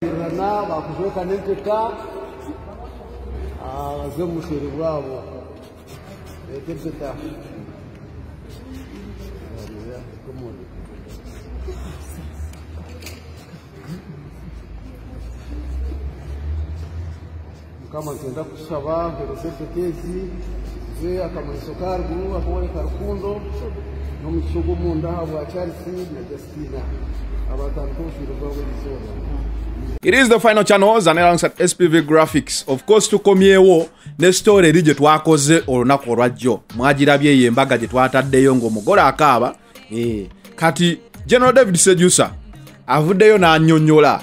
Rana bakuzoka nenteka zo musiri bwabo etepeta kama tenda kusaba peresekezi ze akamanyiso kargu akone karukundo no mishugo munda habo ya Chelsea na Justina abatantoshiro bwabo bizona. It is the final channels and alongside SPV Graphics. Of course tukomyewo ne story rije twakoze olunako lwajjo. Mwagirabye ye embaga je twataddeyo ng'omugole akaaba. Kati General David Sejusa avuddeyo n'annyonnyola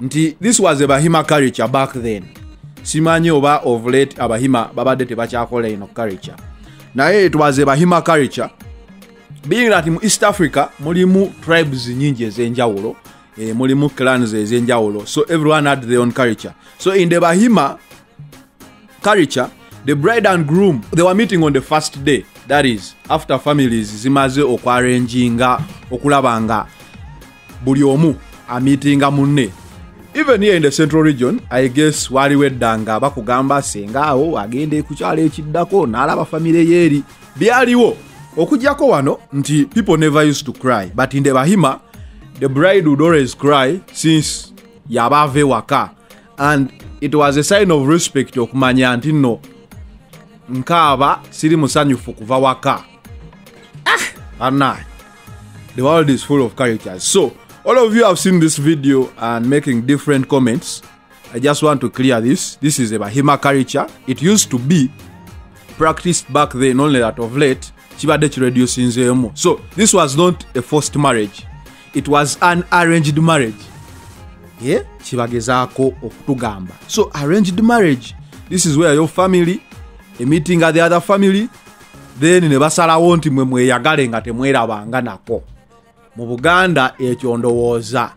nti this was a Bahima culture back then. Simanyi oba of late abahima babadde tebakyakola ino culture. Naye it was a Bahima culture. Being that in East Africa mulimu tribes nyingi ez'enjawulo. Mulimu clans ezenjawulo, so everyone had their own culture. So in the Bahima culture, the bride and groom, they were meeting on the first day, that is after families zimaze okwarenjinga okulabanga buli omu a meetinga munne. Even here in the central region, I guess wali weddanga bakugamba sengaawo agende kukyala ekiddako n'alaba family yeri byaliwo okujjako wano nti people never used to cry, but in the Bahima the bride would always cry since yabave waka, and it was a sign of respect okumanya nti no nkaba siri musanyufu kuva waka. The world is full of cultures. So all of you have seen this video and making different comments. I just want to clear this. This is a Bahima culture. It used to be practiced back then, only that of late kibadde kireducinzeemu. So this was not a forced marriage. It was an arranged marriage. Yeah? Chibagezaako okutugamba. So arranged marriage, this is where your family, a meeting at the other family, then ne basalawo nti mwe yagale nga temwerabanga nako. Mu Buganda ekyo ndowooza.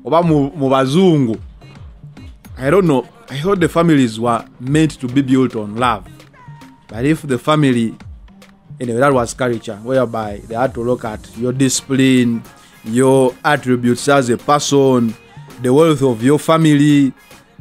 Oba mu bazungu. I don't know. I thought the families were meant to be built on love. But if the family, anyway, that was culture, whereby they had to look at your discipline, your attributes as a person, the wealth of your family,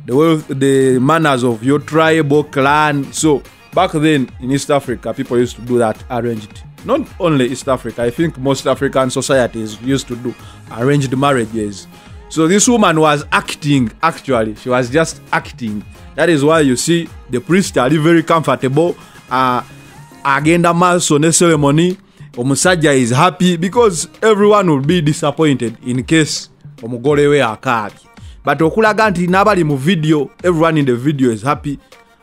the manners of your tribe or clan. So back then in East Africa, people used to do that arranged. Not only East Africa, I think most African societies used to do arranged marriages. So this woman was acting, actually. She was just acting. That is why you see the priest are very comfortable. Agenda maso ne ceremony, omusajja is happy because everyone will be disappointed in case omugole we akaabye. But okulaga nti nabali mu video, everyone in the video is happy.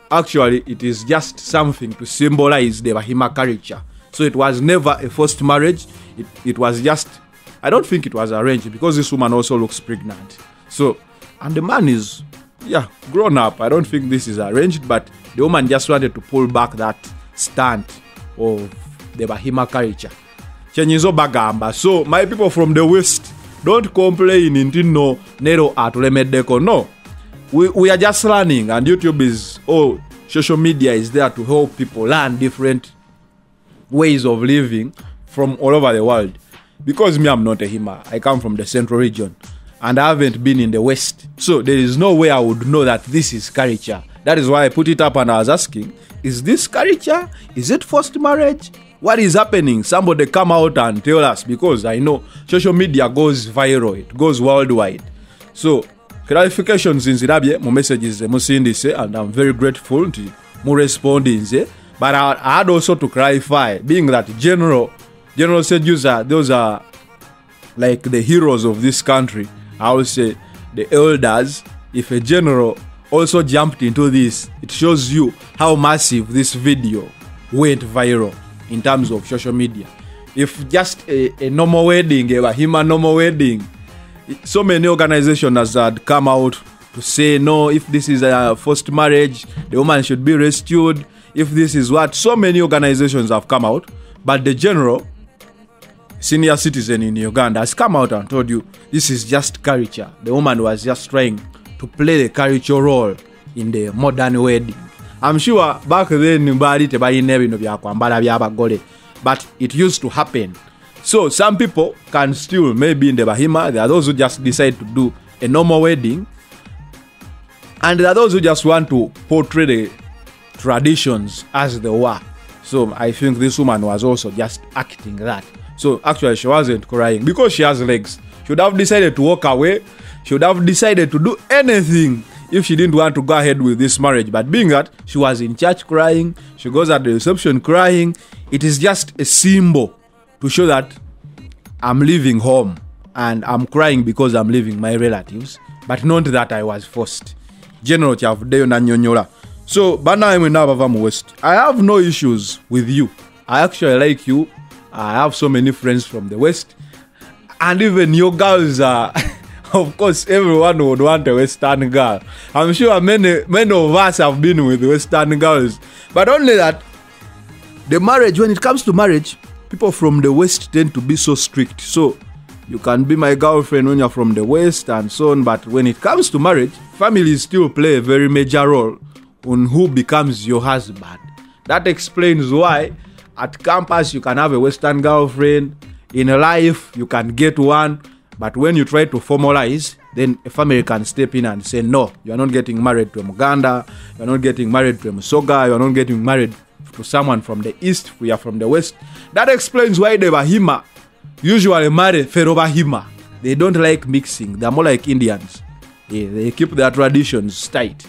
Actually, it is just something to symbolize the Bahima culture. So it was never a forced marriage. It was just, I don't think it was arranged because this woman also looks pregnant. So, and the man is, grown up. I don't think this is arranged, but the woman just wanted to pull back that stand of the Bahima culture. Chenyizo bagamba. So my people from the West, don't complain in no nero atulemedeko. No, we are just learning, and YouTube is, social media is there to help people learn different ways of living from all over the world. Because me, I'm not a Hima. I come from the central region and I haven't been in the West, so there is no way I would know that this is culture. That is why I put it up and I was asking, is this culture? Is it forced marriage? What is happening? Somebody come out and tell us, because I know social media goes viral, it goes worldwide. So clarifications in Zirabye, my messages musindise, and I'm very grateful to mu responding. But I had also to clarify, being that General Sejusa, those are like the heroes of this country. I would say the elders. If a general also jumped into this, it shows you how massive this video went viral in terms of social media. If just a normal wedding, a Bahima normal wedding, so many organizations had come out to say, no, if this is a forced marriage, the woman should be rescued. If this is what, so many organizations have come out, but the general, senior citizen in Uganda, has come out and told you this is just culture. The woman was just trying to play the culture role in the modern wedding. I'm sure back then nobody tebayine bino bya kwambala bya bagole, but it used to happen. So some people can still maybe in the Bahima, there are those who just decide to do a normal wedding. And there are those who just want to portray the traditions as they were. So I think this woman was also just acting that. So actually she wasn't crying because she has legs. She would have decided to walk away. She would have decided to do anything if she didn't want to go ahead with this marriage. But being that she was in church crying, she goes at the reception crying, it is just a symbol to show that I'm leaving home and I'm crying because I'm leaving my relatives, but not that I was forced. General Chavudeyo na Nyonyola. So, bana bava mu West. I have no issues with you. I actually like you. I have so many friends from the West. And even your girls are, of course, everyone would want a Western girl. I'm sure many of us have been with Western girls. But only that, the marriage, when it comes to marriage, people from the West tend to be so strict. So, you can be my girlfriend when you're from the West and so on. But when it comes to marriage, families still play a very major role on who becomes your husband. That explains why at campus you can have a Western girlfriend. In life, you can get one. But when you try to formalize, then a family can step in and say, no, you're not getting married to a Muganda. You're not getting married to a Musoga. You're not getting married to someone from the East. We are from the West. That explains why the Bahima usually marry fellow Bahima. They don't like mixing. They're more like Indians. They keep their traditions tight.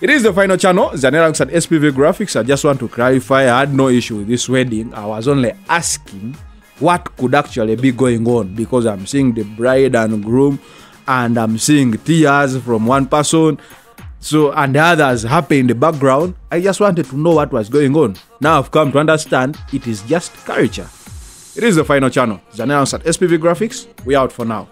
It is the final channel, Zanerax at SPV Graphics. I just want to clarify, I had no issue with this wedding. I was only asking what could actually be going on, because I'm seeing the bride and groom and I'm seeing tears from one person, so, and the others happy in the background. I just wanted to know what was going on. Now I've come to understand it is just culture. It is the final channel, Zanerax at SPV Graphics. We out for now.